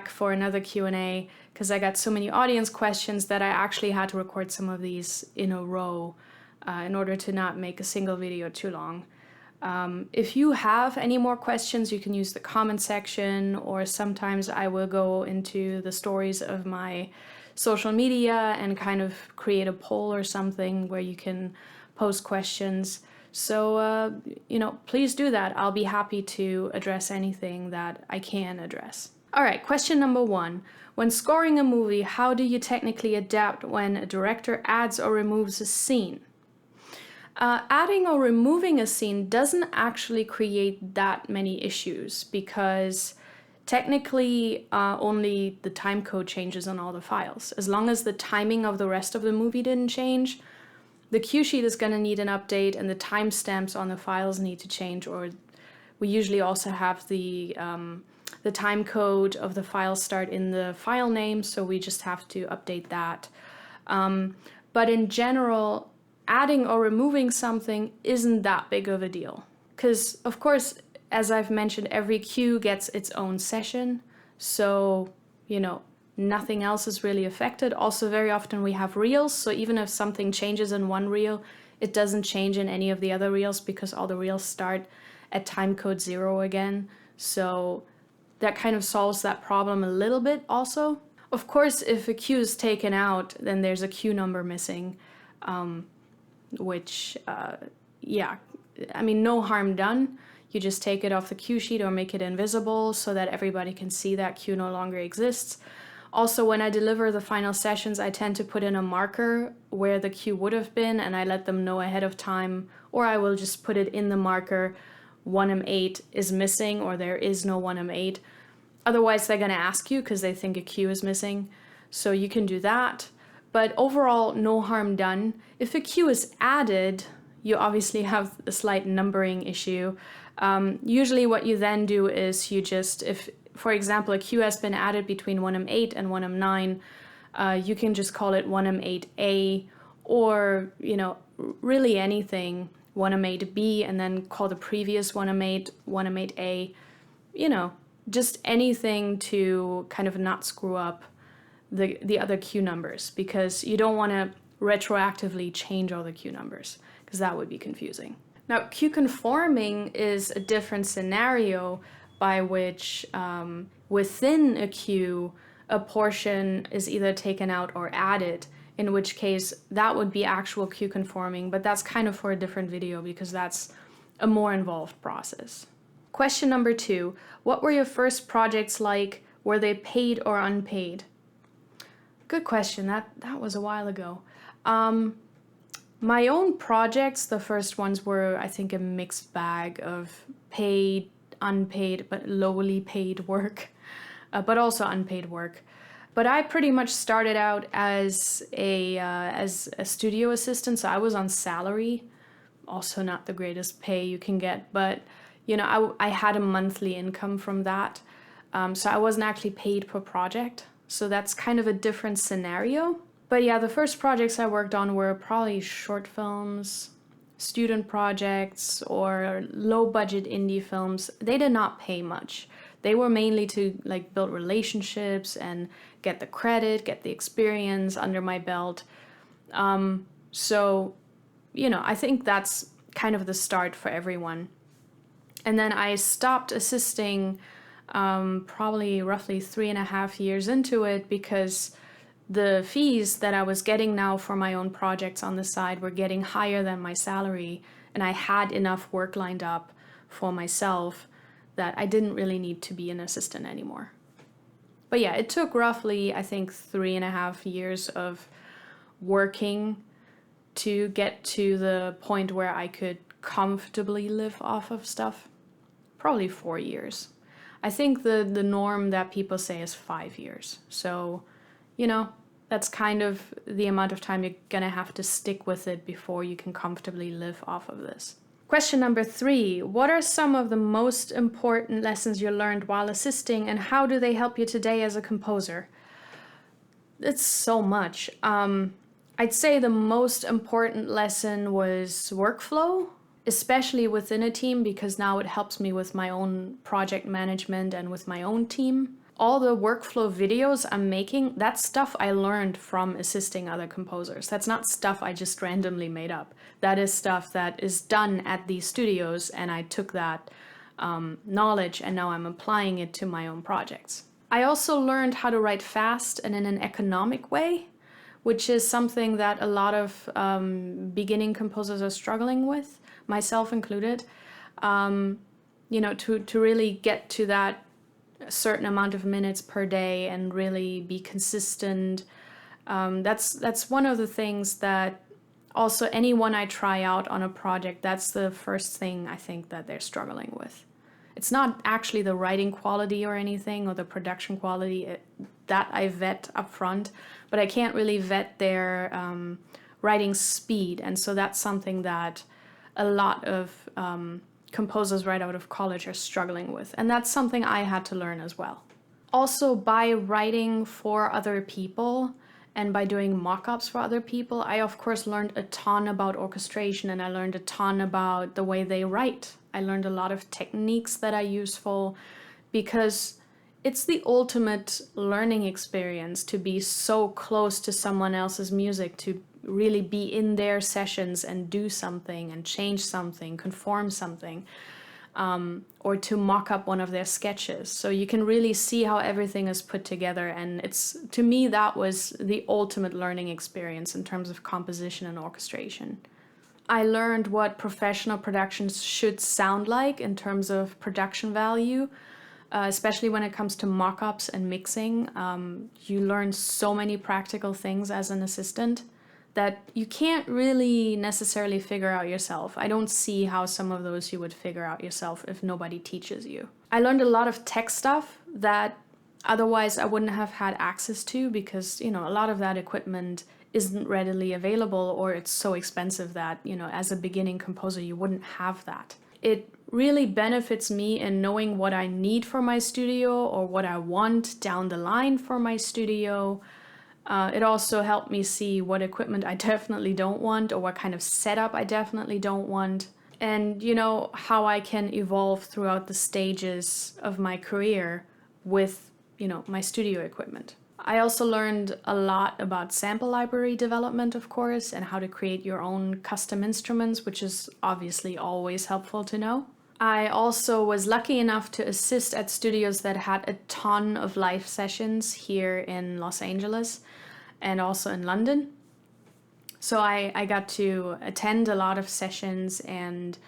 back for another Q&A because I got so many audience questions that I actually had to record some of these in a row in order to not make a single video too long. If you have any more questions, you can use the comment section, or sometimes I will go into the stories of my social media and kind of create a poll or something where you can post questions. So, please do that. I'll be happy to address anything that I can address. All right, question number 1. When scoring a movie, how do you technically adapt when a director adds or removes a scene? Adding or removing a scene doesn't actually create that many issues because technically only the time code changes on all the files. As long as the timing of the rest of the movie didn't change, the cue sheet is going to need an update and the timestamps on the files need to change, or we usually also have the time code of the file start in the file name, so we just have to update that. But in general, adding or removing something isn't that big of a deal. Because, of course, as I've mentioned, every cue gets its own session, so, nothing else is really affected. Also, very often we have reels, so even if something changes in one reel, it doesn't change in any of the other reels because all the reels start at timecode 0 again. So that kind of solves that problem a little bit also. Of course, if a cue is taken out, then there's a cue number missing, which, no harm done. You just take it off the cue sheet or make it invisible so that everybody can see that cue no longer exists. Also, when I deliver the final sessions, I tend to put in a marker where the cue would have been, and I let them know ahead of time, or I will just put it in the marker, 1M8 is missing, or there is no 1M8. Otherwise, they're going to ask you because they think a cue is missing. So you can do that. But overall, no harm done. If a cue is added, you obviously have a slight numbering issue. Usually what you then do is you just, if, for example, a cue has been added between 1M8 and 1M9, you can just call it 1M8A, or, really anything, 1M8B, and then call the previous 1M8, 1M8A, just anything to kind of not screw up the other cue numbers, because you don't want to retroactively change all the cue numbers, because that would be confusing. Now, cue conforming is a different scenario by which within a cue, a portion is either taken out or added, in which case that would be actual cue conforming, but that's kind of for a different video because that's a more involved process. Question number 2, what were your first projects like? Were they paid or unpaid? Good question, that was a while ago. My own projects, the first ones were, I think, a mixed bag of paid, unpaid, but lowly paid work, but also unpaid work. But I pretty much started out as a studio assistant, so I was on salary. Also not the greatest pay you can get, but I had a monthly income from that. So I wasn't actually paid per project. So that's kind of a different scenario. But yeah, the first projects I worked on were probably short films, student projects, or low budget indie films. They did not pay much. They were mainly to build relationships and get the credit, get the experience under my belt. So, I think that's kind of the start for everyone. And then I stopped assisting probably roughly 3.5 years into it because the fees that I was getting now for my own projects on the side were getting higher than my salary, and I had enough work lined up for myself that I didn't really need to be an assistant anymore. But yeah, it took roughly, I think, 3.5 years of working to get to the point where I could comfortably live off of stuff. Probably 4 years. I think the norm that people say is 5 years. So, that's kind of the amount of time you're gonna have to stick with it before you can comfortably live off of this. Question number 3, what are some of the most important lessons you learned while assisting, and how do they help you today as a composer? It's so much. I'd say the most important lesson was workflow, especially within a team, because now it helps me with my own project management and with my own team. All the workflow videos I'm making, that's stuff I learned from assisting other composers. That's not stuff I just randomly made up. That is stuff that is done at these studios, and I took that knowledge and now I'm applying it to my own projects. I also learned how to write fast and in an economic way, which is something that a lot of beginning composers are struggling with, myself included. To really get to that certain amount of minutes per day and really be consistent. That's one of the things that also anyone I try out on a project, that's the first thing I think that they're struggling with. It's not actually the writing quality or anything or the production quality that I vet up front, but I can't really vet their writing speed. And so that's something that a lot of composers right out of college are struggling with. And that's something I had to learn as well. Also, by writing for other people and by doing mock-ups for other people, I of course learned a ton about orchestration, and I learned a ton about the way they write. I learned a lot of techniques that are useful, because it's the ultimate learning experience to be so close to someone else's music, to really be in their sessions and do something and change something, conform something, or to mock up one of their sketches. So you can really see how everything is put together. And it's, to me, that was the ultimate learning experience in terms of composition and orchestration. I learned what professional productions should sound like in terms of production value, especially when it comes to mock-ups and mixing. You learn so many practical things as an assistant that you can't really necessarily figure out yourself. I don't see how some of those you would figure out yourself if nobody teaches you. I learned a lot of tech stuff that otherwise I wouldn't have had access to, because, a lot of that equipment isn't readily available, or it's so expensive that, as a beginning composer, you wouldn't have that. It really benefits me in knowing what I need for my studio or what I want down the line for my studio. It also helped me see what equipment I definitely don't want, or what kind of setup I definitely don't want. And, how I can evolve throughout the stages of my career with, my studio equipment. I also learned a lot about sample library development, of course, and how to create your own custom instruments, which is obviously always helpful to know. I also was lucky enough to assist at studios that had a ton of live sessions here in Los Angeles and also in London. So I got to attend a lot of sessions and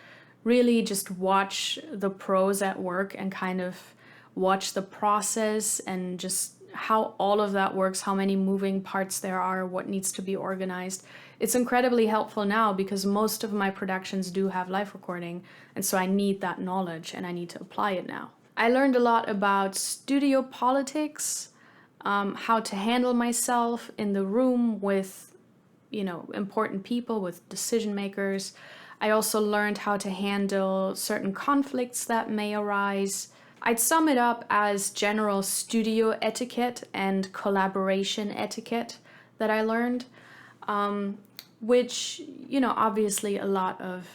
really just watch the pros at work and kind of watch the process and just how all of that works, how many moving parts there are, what needs to be organized. It's incredibly helpful now because most of my productions do have live recording, and so I need that knowledge and I need to apply it now. I learned a lot about studio politics, how to handle myself in the room with, important people, with decision makers. I also learned how to handle certain conflicts that may arise. I'd sum it up as general studio etiquette and collaboration etiquette that I learned, which, obviously a lot of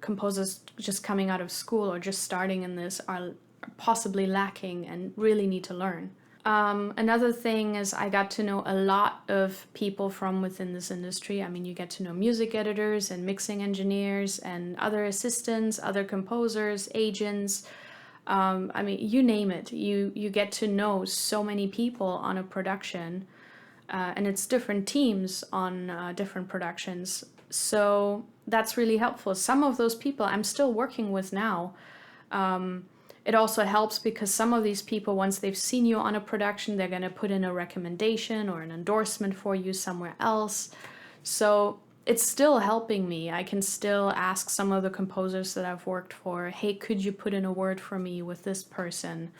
composers just coming out of school or just starting in this are possibly lacking and really need to learn. Another thing is I got to know a lot of people from within this industry. I mean, you get to know music editors and mixing engineers and other assistants, other composers, agents. You name it. You get to know so many people on a production, and it's different teams on different productions. So that's really helpful. Some of those people I'm still working with now. It also helps because some of these people, once they've seen you on a production, they're going to put in a recommendation or an endorsement for you somewhere else. So it's still helping me. I can still ask some of the composers that I've worked for, hey, could you put in a word for me with this person?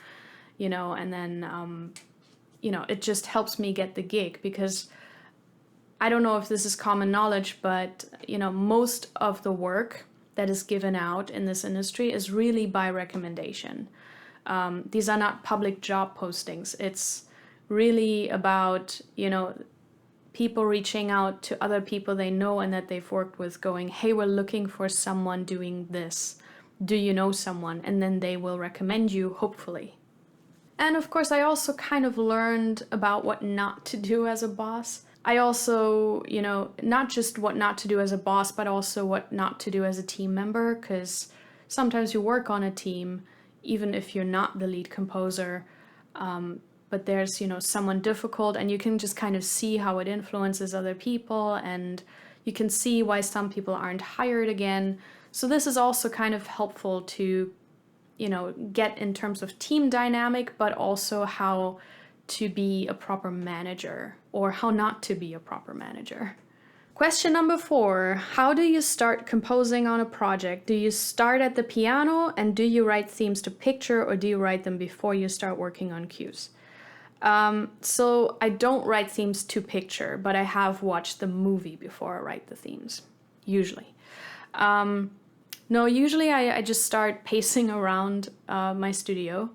And then, it just helps me get the gig, because I don't know if this is common knowledge, but, most of the work that is given out in this industry is really by recommendation. These are not public job postings. It's really about, people reaching out to other people they know and that they've worked with, going, hey, we're looking for someone doing this. Do you know someone? And then they will recommend you, hopefully. And of course, I also kind of learned about what not to do as a boss. I also, not just what not to do as a boss, but also what not to do as a team member, because sometimes you work on a team, even if you're not the lead composer, but there's, someone difficult, and you can just kind of see how it influences other people, and you can see why some people aren't hired again. So this is also kind of helpful to, get in terms of team dynamic, but also how to be a proper manager or how not to be a proper manager. Question number 4, how do you start composing on a project? Do you start at the piano, and do you write themes to picture, or do you write them before you start working on cues? So I don't write themes to picture, but I have watched the movie before I write the themes, usually. No, usually I just start pacing around my studio,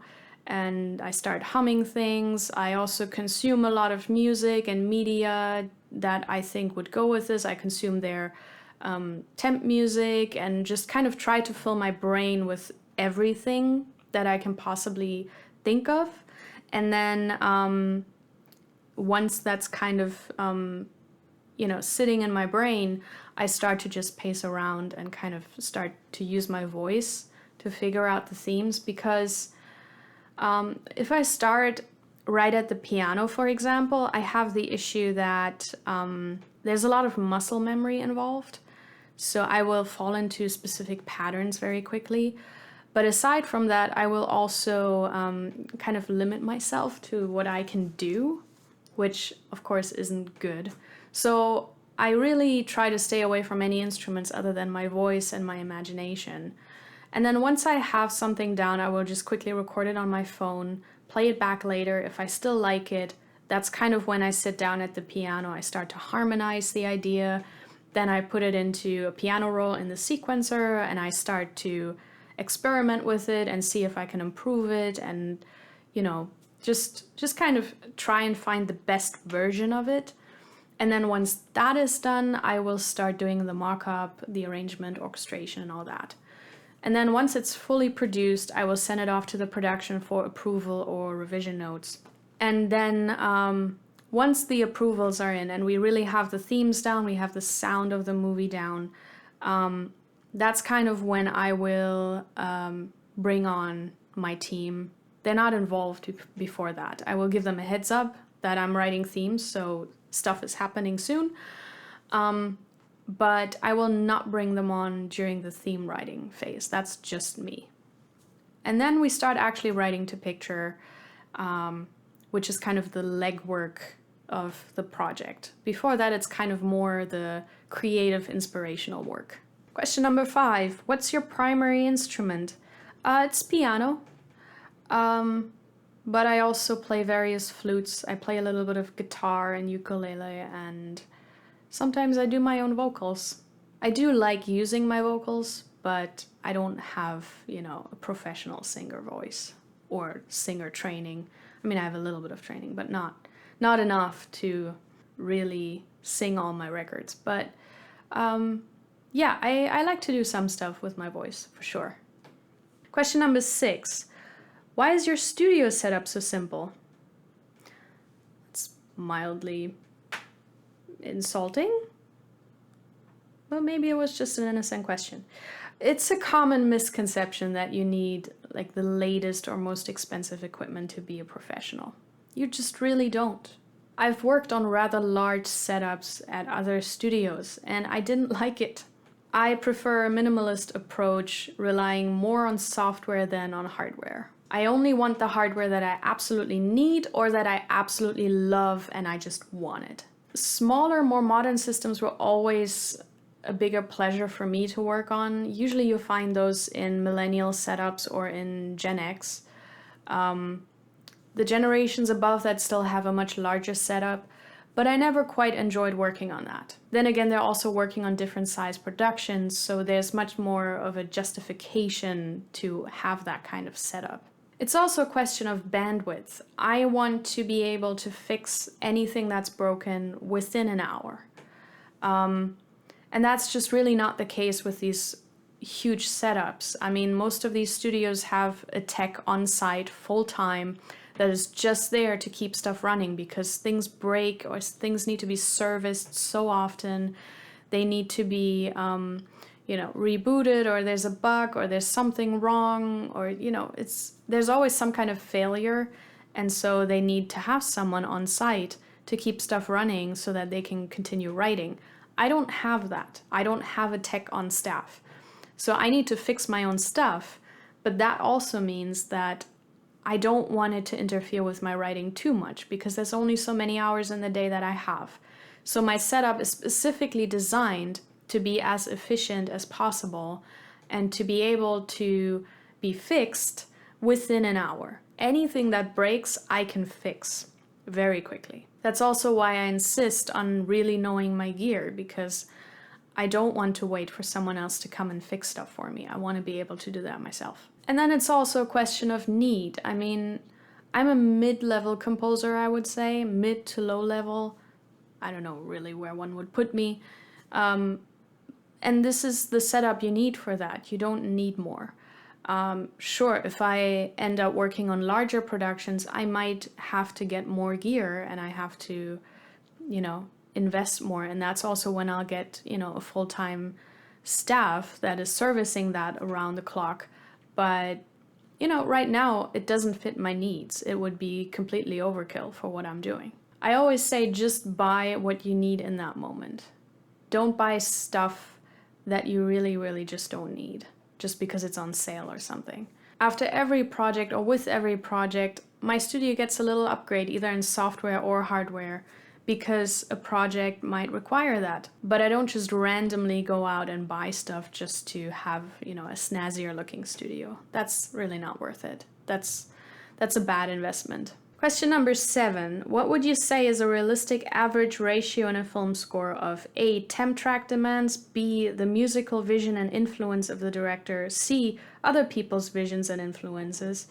and I start humming things. I also consume a lot of music and media that I think would go with this. I consume their temp music and just kind of try to fill my brain with everything that I can possibly think of. And then once that's kind of, sitting in my brain, I start to just pace around and kind of start to use my voice to figure out the themes, because if I start right at the piano, for example, I have the issue that there's a lot of muscle memory involved. So I will fall into specific patterns very quickly. But aside from that, I will also kind of limit myself to what I can do, which of course isn't good. So I really try to stay away from any instruments other than my voice and my imagination. And then once I have something down, I will just quickly record it on my phone, play it back later. If I still like it, that's kind of when I sit down at the piano. I start to harmonize the idea. Then I put it into a piano roll in the sequencer, and I start to experiment with it and see if I can improve it, and, just kind of try and find the best version of it. And then once that is done, I will start doing the mock-up, the arrangement, orchestration, and all that. And then once it's fully produced, I will send it off to the production for approval or revision notes. And then once the approvals are in and we really have the themes down, we have the sound of the movie down, that's kind of when I will bring on my team. They're not involved before that. I will give them a heads up that I'm writing themes, so stuff is happening soon. But I will not bring them on during the theme writing phase. That's just me. And then we start actually writing to picture, which is kind of the legwork of the project. Before that, it's kind of more the creative, inspirational work. Question number 5, what's your primary instrument? It's piano, but I also play various flutes. I play a little bit of guitar and ukulele, and sometimes I do my own vocals. I do like using my vocals, but I don't have, a professional singer voice or singer training. I mean, I have a little bit of training, but not enough to really sing all my records. But yeah, I like to do some stuff with my voice, for sure. Question number 6. Why is your studio setup so simple? It's mildly insulting, but maybe it was just an innocent question. It's a common misconception that you need like the latest or most expensive equipment to be a professional. You just really don't. I've worked on rather large setups at other studios, and I didn't like it. I prefer a minimalist approach, relying more on software than on hardware. I only want the hardware that I absolutely need or that I absolutely love and I just want it. Smaller, more modern systems were always a bigger pleasure for me to work on. Usually you'll find those in millennial setups or in Gen X. The generations above that still have a much larger setup, but I never quite enjoyed working on that. Then again, they're also working on different size productions, so there's much more of a justification to have that kind of setup. It's also a question of bandwidth. I want to be able to fix anything that's broken within an hour. And that's just really not the case with these huge setups. I mean, most of these studios have a tech on site full time that is just there to keep stuff running because things break or things need to be serviced so often. They need to be, rebooted, or there's a bug, or there's something wrong, or, there's always some kind of failure. And so they need to have someone on site to keep stuff running so that they can continue writing. I don't have that. I don't have a tech on staff. So I need to fix my own stuff, but that also means that I don't want it to interfere with my writing too much because there's only so many hours in the day that I have. So my setup is specifically designed to be as efficient as possible and to be able to be fixed within an hour. Anything that breaks, I can fix very quickly. That's also why I insist on really knowing my gear, because I don't want to wait for someone else to come and fix stuff for me. I want to be able to do that myself. And then it's also a question of need. I mean, I'm a mid-level composer, I would say, mid to low level. I don't know really where one would put me. And this is the setup you need for that. You don't need more. Sure, if I end up working on larger productions, I might have to get more gear and I have to, invest more. And that's also when I'll get, a full-time staff that is servicing that around the clock. But, right now it doesn't fit my needs. It would be completely overkill for what I'm doing. I always say just buy what you need in that moment. Don't buy stuff that you really, really just don't need, just because it's on sale or something. After every project, or with every project, my studio gets a little upgrade, either in software or hardware, because a project might require that. But I don't just randomly go out and buy stuff just to have, a snazzier looking studio. That's really not worth it. That's a bad investment. Question number 7. What would you say is a realistic average ratio in a film score of A, temp track demands, B, the musical vision and influence of the director, C, other people's visions and influences,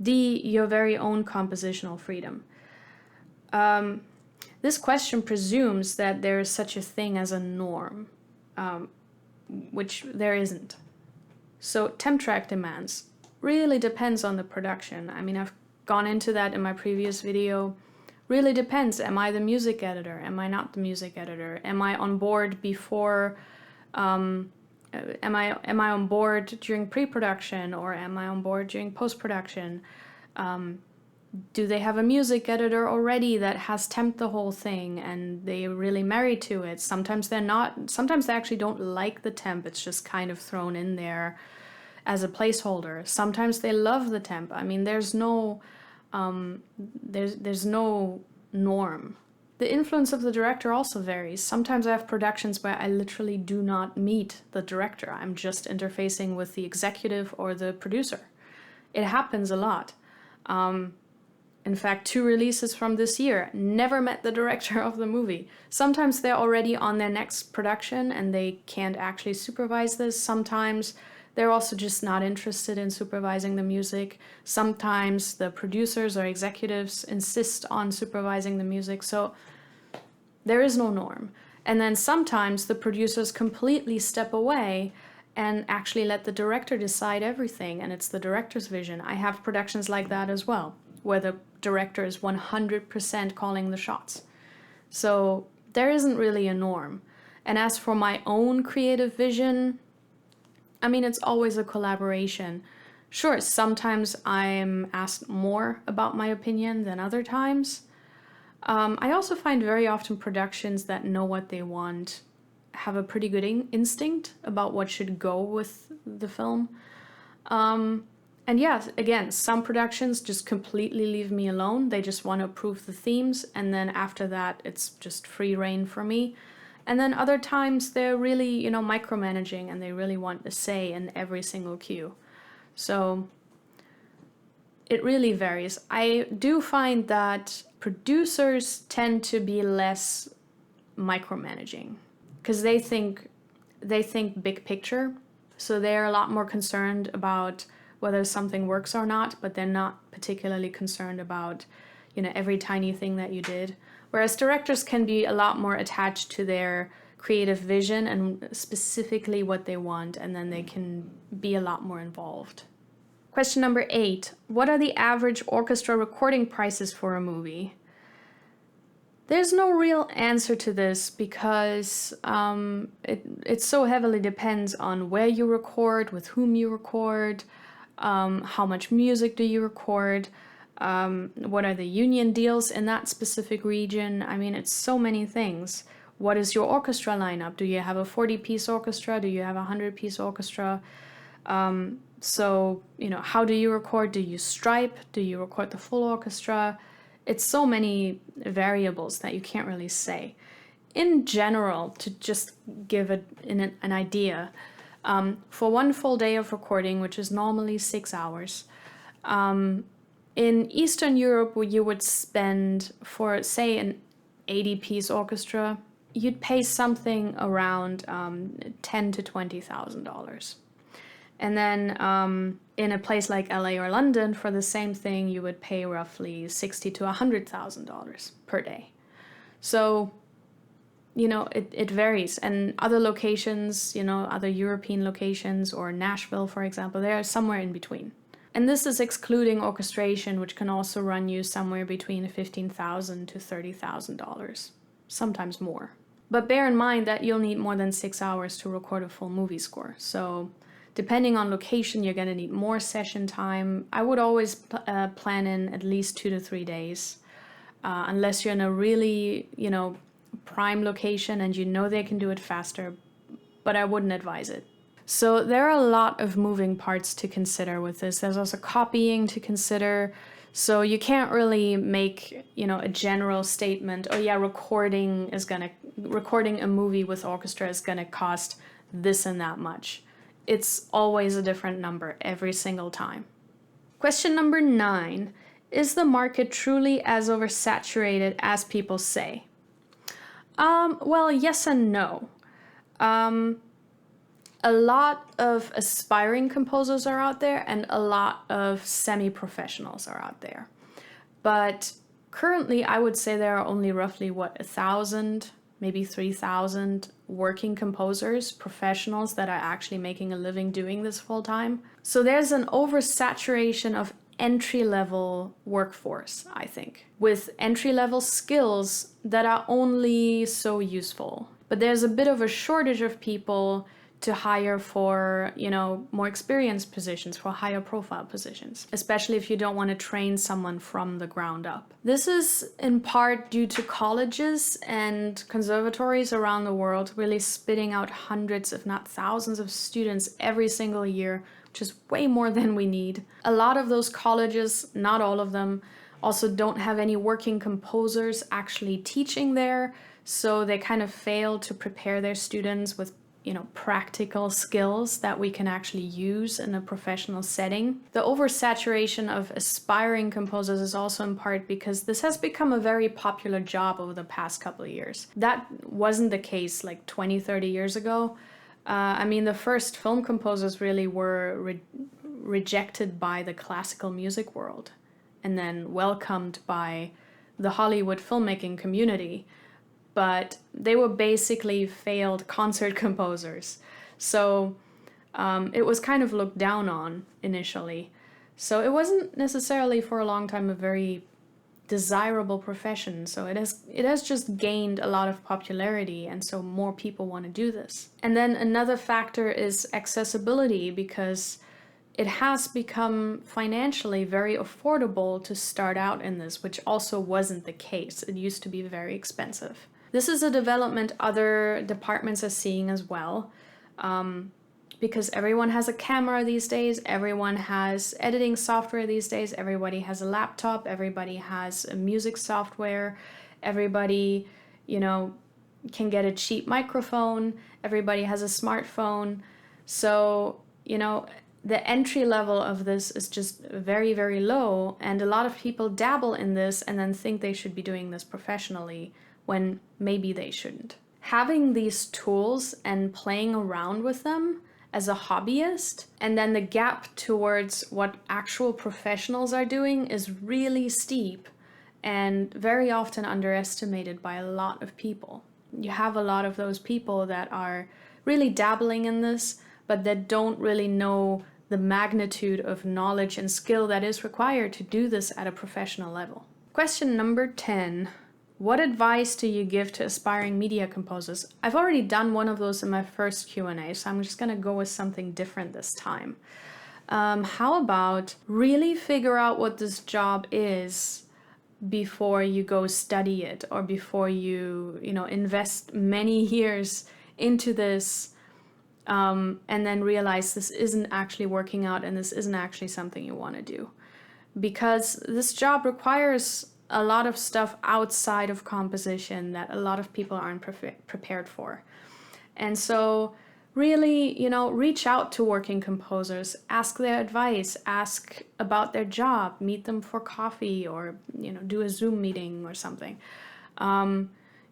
D, your very own compositional freedom? This question presumes that there is such a thing as a norm, which there isn't. So temp track demands really depends on the production. I mean, I've gone into that in my previous video. Really depends. Am I the music editor? Am I not the music editor? Am I on board before? Am I on board during pre-production, or am I on board during post-production? Do they have a music editor already that has temped the whole thing and they're really married to it? Sometimes they're not. Sometimes they actually don't like the temp. It's just kind of thrown in there as a placeholder. Sometimes they love the temp. I mean, there's no norm. The influence of the director also varies. Sometimes I have productions where I literally do not meet the director. I'm just interfacing with the executive or the producer. It happens a lot. In fact, 2 releases from this year never met the director of the movie. Sometimes they're already on their next production and they can't actually supervise this. Sometimes they're also just not interested in supervising the music. Sometimes the producers or executives insist on supervising the music. So there is no norm. And then sometimes the producers completely step away and actually let the director decide everything, and it's the director's vision. I have productions like that as well, where the director is 100% calling the shots. So there isn't really a norm. And as for my own creative vision, I mean, it's always a collaboration. Sure, sometimes I'm asked more about my opinion than other times. I also find very often productions that know what they want have a pretty good instinct about what should go with the film. And yes, again, some productions just completely leave me alone. They just want to approve the themes, and then after that, it's just free reign for me. And then other times they're really, micromanaging, and they really want a say in every single cue. So it really varies. I do find that producers tend to be less micromanaging because they think big picture. So they're a lot more concerned about whether something works or not, but they're not particularly concerned about, every tiny thing that you did. Whereas directors can be a lot more attached to their creative vision and specifically what they want, and then they can be a lot more involved. Question number 8. What are the average orchestra recording prices for a movie? There's no real answer to this because it so heavily depends on where you record, with whom you record, how much music do you record, what are the union deals in that specific region. I mean, it's so many things. What is your orchestra lineup? Do you have a 40-piece orchestra? Do you have a 100-piece orchestra? So, how do you record? Do you stripe? Do you record the full orchestra? It's so many variables that you can't really say. In general, to just give an idea, for one full day of recording, which is normally 6 hours, in Eastern Europe, where you would spend for, say, an 80-piece orchestra, you'd pay something around $10,000 to $20,000. And then in a place like LA or London, for the same thing, you would pay roughly $60,000 to $100,000 per day. So, it varies. And other locations, other European locations, or Nashville, for example, they are somewhere in between. And this is excluding orchestration, which can also run you somewhere between $15,000 to $30,000, sometimes more. But bear in mind that you'll need more than 6 hours to record a full movie score. So depending on location, you're going to need more session time. I would always plan in at least 2 to 3 days, unless you're in a really, prime location and they can do it faster, but I wouldn't advise it. So there are a lot of moving parts to consider with this. There's also copying to consider. So you can't really make, a general statement, oh yeah, recording a movie with orchestra is gonna cost this and that much. It's always a different number every single time. Question number 9. Is the market truly as oversaturated as people say? Well, yes and no. A lot of aspiring composers are out there and a lot of semi-professionals are out there. But currently, I would say there are only roughly, 1,000, maybe 3,000 working composers, professionals that are actually making a living doing this full time. So there's an oversaturation of entry-level workforce, I think, with entry-level skills that are only so useful. But there's a bit of a shortage of people to hire for, more experienced positions, for higher profile positions, especially if you don't want to train someone from the ground up. This is in part due to colleges and conservatories around the world really spitting out hundreds, if not thousands of students every single year, which is way more than we need. A lot of those colleges, not all of them, also don't have any working composers actually teaching there, so they kind of fail to prepare their students with practical skills that we can actually use in a professional setting. The oversaturation of aspiring composers is also in part because this has become a very popular job over the past couple of years. That wasn't the case like 20, 30 years ago. The first film composers really were rejected by the classical music world and then welcomed by the Hollywood filmmaking community. But they were basically failed concert composers. So it was kind of looked down on initially. So it wasn't necessarily for a long time a very desirable profession. So it has just gained a lot of popularity, and so more people want to do this. And then another factor is accessibility, because it has become financially very affordable to start out in this, which also wasn't the case. It used to be very expensive. This is a development other departments are seeing as well, because everyone has a camera these days, everyone has editing software these days, everybody has a laptop, everybody has a music software, everybody, can get a cheap microphone, everybody has a smartphone. So, the entry level of this is just very, very low, and a lot of people dabble in this and then think they should be doing this professionally, when maybe they shouldn't. Having these tools and playing around with them as a hobbyist, and then the gap towards what actual professionals are doing is really steep and very often underestimated by a lot of people. You have a lot of those people that are really dabbling in this, but that don't really know the magnitude of knowledge and skill that is required to do this at a professional level. Question number 10. What advice do you give to aspiring media composers? I've already done one of those in my first Q&A, so I'm just going to go with something different this time. How about really figure out what this job is before you go study it, or before you invest many years into this, and then realize this isn't actually working out and this isn't actually something you want to do. Because this job requires a lot of stuff outside of composition that a lot of people aren't prepared for. And so really, reach out to working composers, ask their advice, ask about their job, meet them for coffee, or, do a Zoom meeting or something.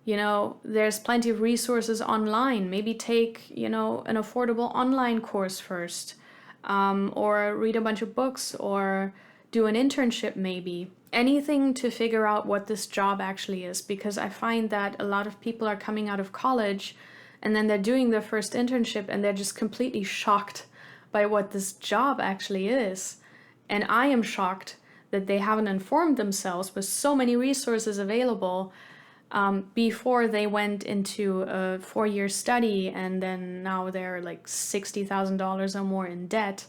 There's plenty of resources online. Maybe take, an affordable online course first, or read a bunch of books, or do an internship maybe. Anything to figure out what this job actually is, because I find that a lot of people are coming out of college and then they're doing their first internship and they're just completely shocked by what this job actually is. And I am shocked that they haven't informed themselves with so many resources available before they went into a 4-year study, and then now they're like $60,000 or more in debt,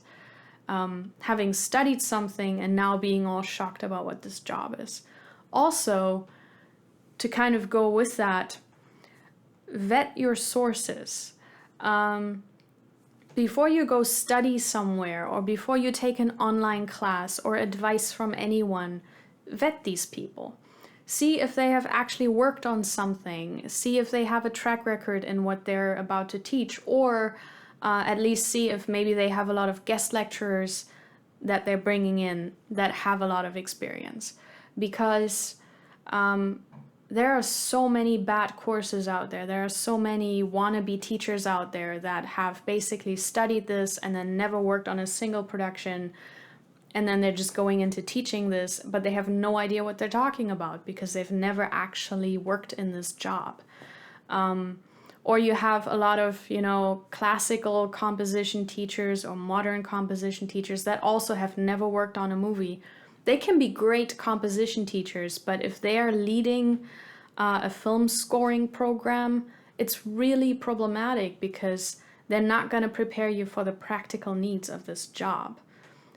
having studied something and now being all shocked about what this job is. Also, to kind of go with that, vet your sources. Before you go study somewhere, or before you take an online class or advice from anyone, vet these people. See if they have actually worked on something. See if they have a track record in what they're about to teach, or at least see if maybe they have a lot of guest lecturers that they're bringing in that have a lot of experience. Because there are so many bad courses out there. There are so many wannabe teachers out there that have basically studied this and then never worked on a single production, and then they're just going into teaching this, but they have no idea what they're talking about because they've never actually worked in this job. Or you have a lot of, classical composition teachers or modern composition teachers that also have never worked on a movie. They can be great composition teachers, but if they are leading a film scoring program, it's really problematic because they're not going to prepare you for the practical needs of this job.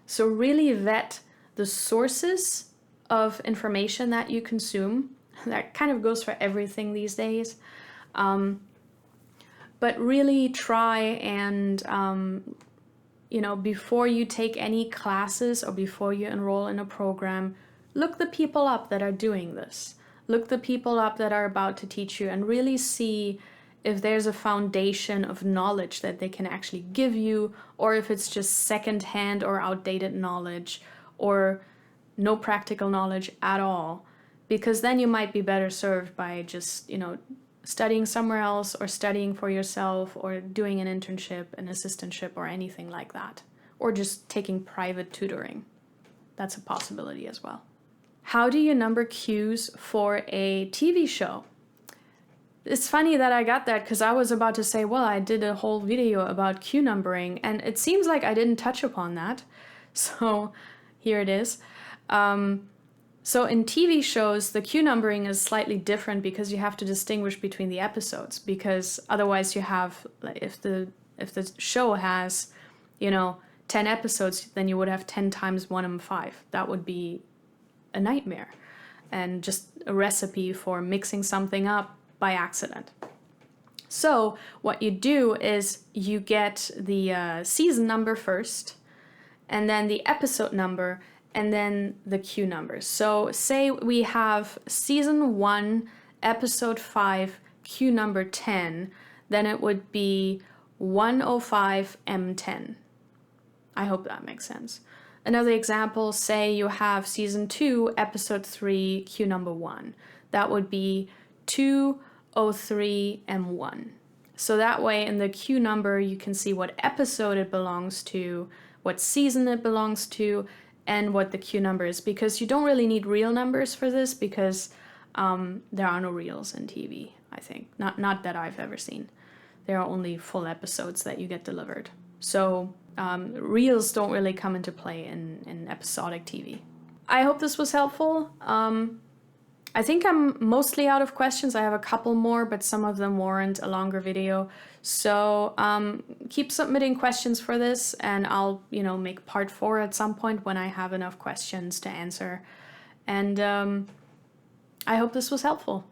So really vet the sources of information that you consume. That kind of goes for everything these days. But really try and, before you take any classes or before you enroll in a program, look the people up that are doing this. Look the people up that are about to teach you, and really see if there's a foundation of knowledge that they can actually give you, or if it's just secondhand or outdated knowledge, or no practical knowledge at all. Because then you might be better served by just, studying somewhere else, or studying for yourself, or doing an internship, an assistantship, or anything like that. Or just taking private tutoring. That's a possibility as well. How do you number cues for a TV show? It's funny that I got that, because I was about to say, well, I did a whole video about cue numbering, and it seems like I didn't touch upon that. So here it is. So in TV shows, the cue numbering is slightly different because you have to distinguish between the episodes, because otherwise you have, if the show has, 10 episodes, then you would have 10 times 1m5. That would be a nightmare, and just a recipe for mixing something up by accident. So what you do is you get the season number first, and then the episode number, and then the cue numbers. So say we have season 1, episode 5, cue number 10, then it would be 105 M10. I hope that makes sense. Another example, say you have season 2, episode 3, cue number 1. That would be 203 M1. So that way in the cue number you can see what episode it belongs to, what season it belongs to, and what the cue number is, because you don't really need real numbers for this, because there are no reels in TV, I think. Not that I've ever seen. There are only full episodes that you get delivered. So reels don't really come into play in episodic TV. I hope this was helpful. I think I'm mostly out of questions. I have a couple more, but some of them warrant a longer video. So keep submitting questions for this, and I'll, make part 4 at some point when I have enough questions to answer. And I hope this was helpful.